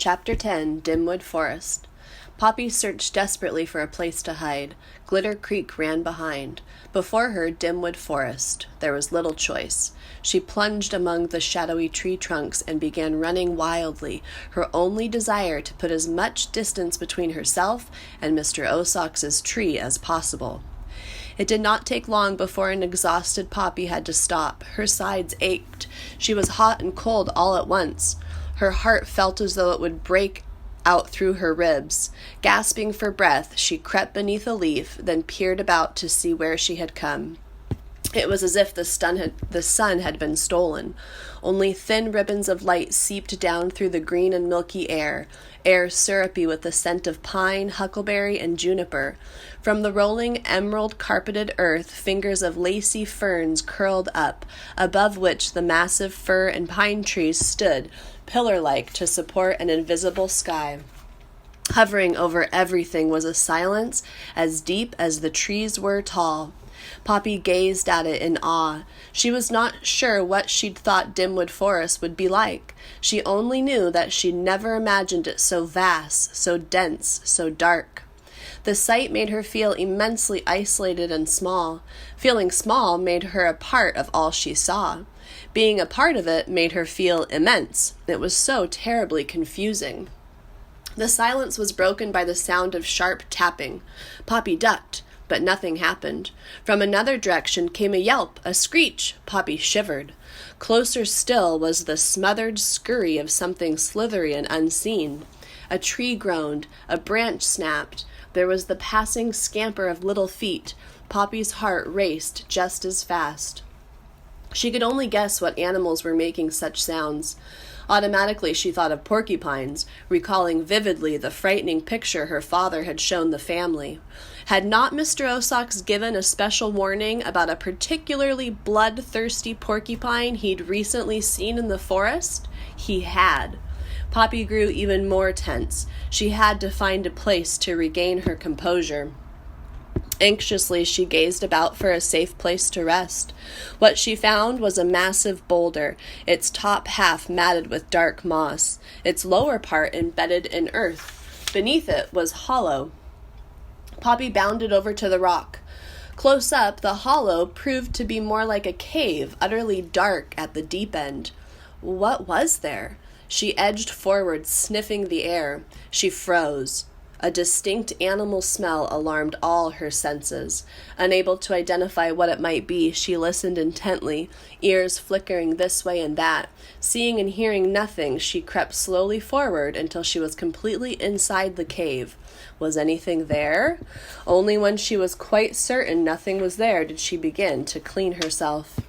Chapter 10, Dimwood Forest. Poppy searched desperately for a place to hide. Glitter Creek ran behind. Before her, Dimwood Forest. There was little choice. She plunged among the shadowy tree trunks and began running wildly, her only desire to put as much distance between herself and Mr. Osox's tree as possible. It did not take long before an exhausted Poppy had to stop. Her sides ached. She was hot and cold all at once. Her heart felt as though it would break out through her ribs. Gasping for breath, she crept beneath a leaf, then peered about to see where she had come. It was as if the sun had been stolen. Only thin ribbons of light seeped down through the green and milky air syrupy with the scent of pine, huckleberry, and juniper. From the rolling emerald-carpeted earth, fingers of lacy ferns curled up, above which the massive fir and pine trees stood, pillar-like, to support an invisible sky. Hovering over everything was a silence as deep as the trees were tall. Poppy gazed at it in awe. She was not sure what she'd thought Dimwood Forest would be like. She only knew that she'd never imagined it so vast, so dense, so dark. The sight made her feel immensely isolated and small. Feeling small made her a part of all she saw. Being a part of it made her feel immense. It was so terribly confusing. The silence was broken by the sound of sharp tapping. Poppy ducked, but nothing happened. From another direction came a yelp, a screech. Poppy shivered. Closer still was the smothered scurry of something slithery and unseen. A tree groaned, a branch snapped. There was the passing scamper of little feet. Poppy's heart raced just as fast. She could only guess what animals were making such sounds. Automatically she thought of porcupines, recalling vividly the frightening picture her father had shown the family. Had not Mr. Osox given a special warning about a particularly bloodthirsty porcupine he'd recently seen in the forest? He had. Poppy grew even more tense. She had to find a place to regain her composure. Anxiously, she gazed about for a safe place to rest. What she found was a massive boulder, its top half matted with dark moss, its lower part embedded in earth. Beneath it was hollow. Poppy bounded over to the rock. Close up, the hollow proved to be more like a cave, utterly dark at the deep end. What was there? She edged forward, sniffing the air. She froze. A distinct animal smell alarmed all her senses. Unable to identify what it might be, she listened intently, ears flickering this way and that. Seeing and hearing nothing, she crept slowly forward until she was completely inside the cave. Was anything there? Only when she was quite certain nothing was there did she begin to clean herself.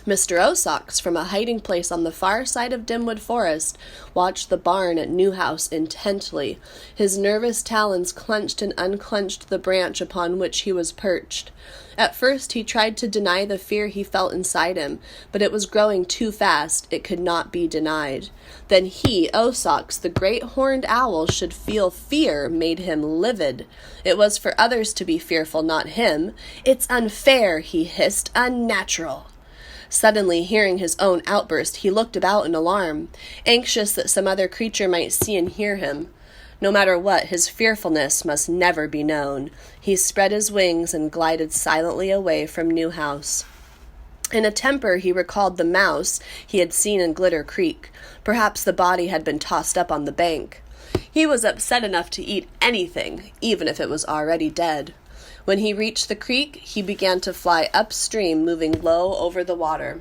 Mr. Osox, from a hiding place on the far side of Dimwood Forest, watched the barn at Newhouse intently. His nervous talons clenched and unclenched the branch upon which he was perched. At first he tried to deny the fear he felt inside him, but it was growing too fast. It could not be denied. Then he, Osox, the great horned owl, should feel fear made him livid. It was for others to be fearful, not him. "It's unfair," he hissed, "unnatural." Suddenly, hearing his own outburst, he looked about in alarm, anxious that some other creature might see and hear him. No matter what, his fearfulness must never be known. He spread his wings and glided silently away from Newhouse. In a temper, he recalled the mouse he had seen in Glitter Creek. Perhaps the body had been tossed up on the bank. He was upset enough to eat anything, even if it was already dead. When he reached the creek, he began to fly upstream, moving low over the water.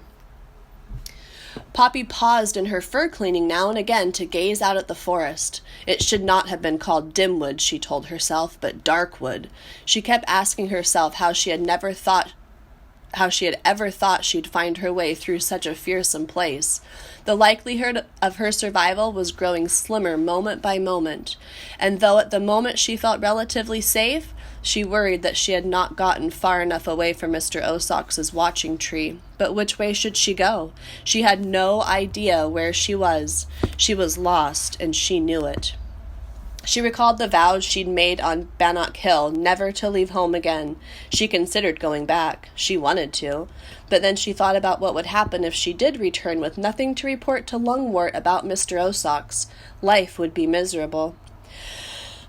Poppy paused in her fur cleaning now and again to gaze out at the forest. It should not have been called Dimwood, she told herself, but Darkwood. She kept asking herself how she had ever thought she'd find her way through such a fearsome place. The likelihood of her survival was growing slimmer moment by moment, and though at the moment she felt relatively safe, she worried that she had not gotten far enough away from Mr. Osox's watching tree. But which way should she go? She had no idea where she was. She was lost, and she knew it. She recalled the vows she'd made on Bannock Hill never to leave home again. She considered going back. She wanted to. But then she thought about what would happen if she did return with nothing to report to Lungwort about Mr. Ossox. Life would be miserable.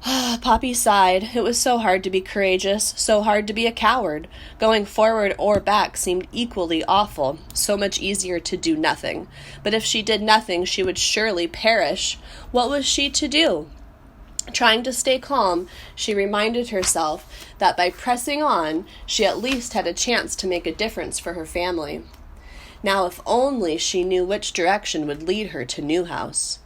Poppy sighed. It was so hard to be courageous, so hard to be a coward. Going forward or back seemed equally awful, so much easier to do nothing. But if she did nothing, she would surely perish. What was she to do? Trying to stay calm, she reminded herself that by pressing on, she at least had a chance to make a difference for her family. Now, if only she knew which direction would lead her to Newhouse.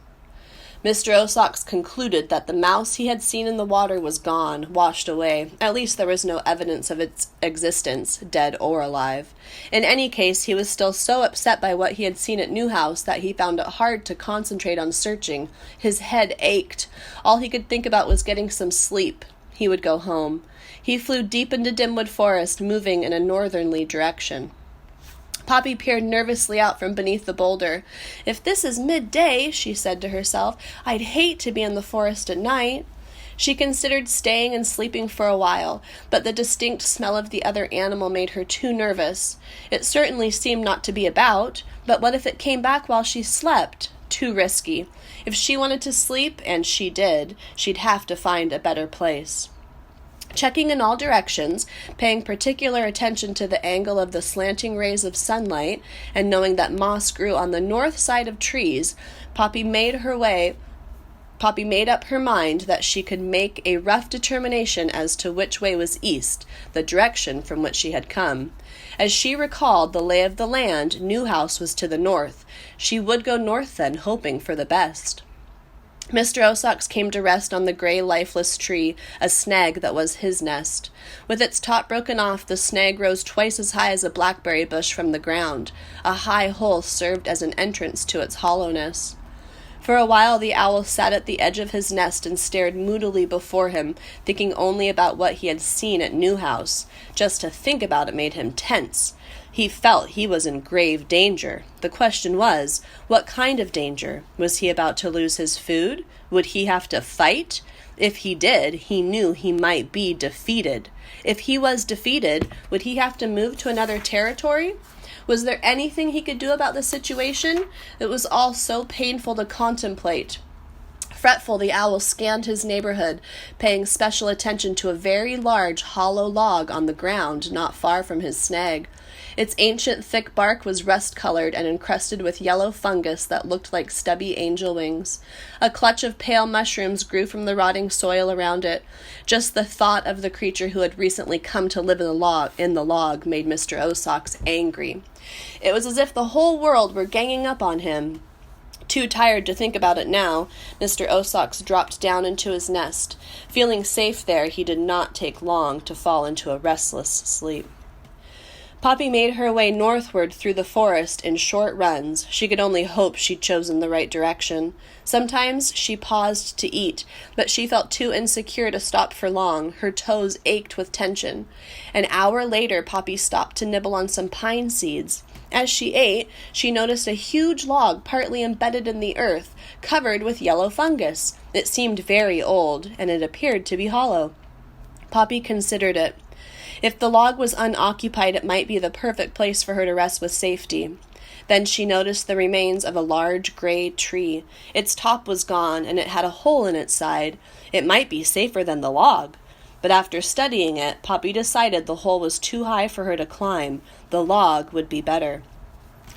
Mr. Ossox concluded that the mouse he had seen in the water was gone, washed away. At least there was no evidence of its existence, dead or alive. In any case, he was still so upset by what he had seen at Newhouse that he found it hard to concentrate on searching. His head ached. All he could think about was getting some sleep. He would go home. He flew deep into Dimwood Forest, moving in a northerly direction. Poppy peered nervously out from beneath the boulder. If this is midday, she said to herself, I'd hate to be in the forest at night. She considered staying and sleeping for a while, but the distinct smell of the other animal made her too nervous. It certainly seemed not to be about, but what if it came back while she slept? Too risky. If she wanted to sleep, and she did, she'd have to find a better place. Checking in all directions, paying particular attention to the angle of the slanting rays of sunlight, and knowing that moss grew on the north side of trees, Poppy made up her mind that she could make a rough determination as to which way was east, the direction from which she had come. As she recalled the lay of the land, Newhouse was to the north. She would go north then, hoping for the best. Mr. Ossox came to rest on the gray, lifeless tree, a snag that was his nest. With its top broken off, the snag rose twice as high as a blackberry bush from the ground. A high hole served as an entrance to its hollowness. For a while the owl sat at the edge of his nest and stared moodily before him, thinking only about what he had seen at Newhouse. Just to think about it made him tense. He felt he was in grave danger. The question was, what kind of danger? Was he about to lose his food? Would he have to fight? If he did, he knew he might be defeated. If he was defeated, would he have to move to another territory? Was there anything he could do about the situation? It was all so painful to contemplate. Fretful, the owl scanned his neighborhood, paying special attention to a very large hollow log on the ground not far from his snag. Its ancient thick bark was rust-colored and encrusted with yellow fungus that looked like stubby angel wings. A clutch of pale mushrooms grew from the rotting soil around it. Just the thought of the creature who had recently come to live in the log made Mr. Ossox angry. It was as if the whole world were ganging up on him. Too tired to think about it now, Mr. Ossox dropped down into his nest. Feeling safe there, he did not take long to fall into a restless sleep. Poppy made her way northward through the forest in short runs. She could only hope she'd chosen the right direction. Sometimes she paused to eat, but she felt too insecure to stop for long. Her toes ached with tension. An hour later, Poppy stopped to nibble on some pine seeds. As she ate, she noticed a huge log partly embedded in the earth, covered with yellow fungus. It seemed very old, and it appeared to be hollow. Poppy considered it. If the log was unoccupied, it might be the perfect place for her to rest with safety. Then she noticed the remains of a large gray tree. Its top was gone, and it had a hole in its side. It might be safer than the log. But after studying it, Poppy decided the hole was too high for her to climb. The log would be better.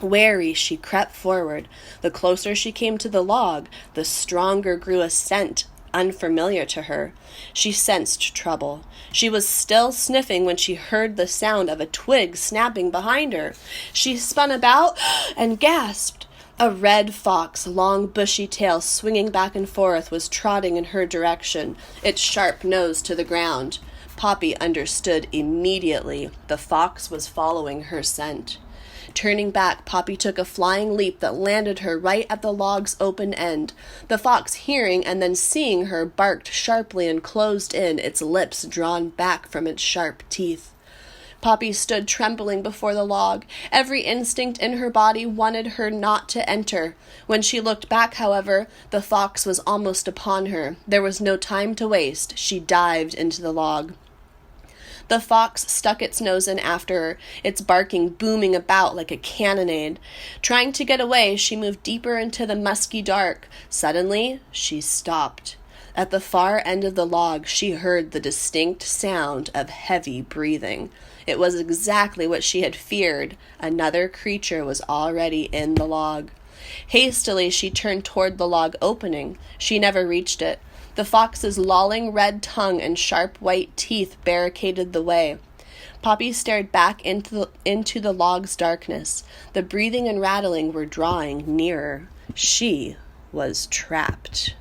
Wary, she crept forward. The closer she came to the log, the stronger grew a scent unfamiliar to her. She sensed trouble. She was still sniffing when she heard the sound of a twig snapping behind her. She spun about and gasped. A red fox, long bushy tail swinging back and forth, was trotting in her direction, its sharp nose to the ground. Poppy understood immediately. The fox was following her scent. Turning back, Poppy took a flying leap that landed her right at the log's open end. The fox, hearing and then seeing her, barked sharply and closed in, its lips drawn back from its sharp teeth. Poppy stood trembling before the log. Every instinct in her body wanted her not to enter. When she looked back, however, the fox was almost upon her. There was no time to waste. She dived into the log. The fox stuck its nose in after her, its barking booming about like a cannonade. Trying to get away, she moved deeper into the musky dark. Suddenly, she stopped. At the far end of the log, she heard the distinct sound of heavy breathing. It was exactly what she had feared. Another creature was already in the log. Hastily, she turned toward the log opening. She never reached it. The fox's lolling red tongue and sharp white teeth barricaded the way. Poppy stared back into the log's darkness. The breathing and rattling were drawing nearer. She was trapped.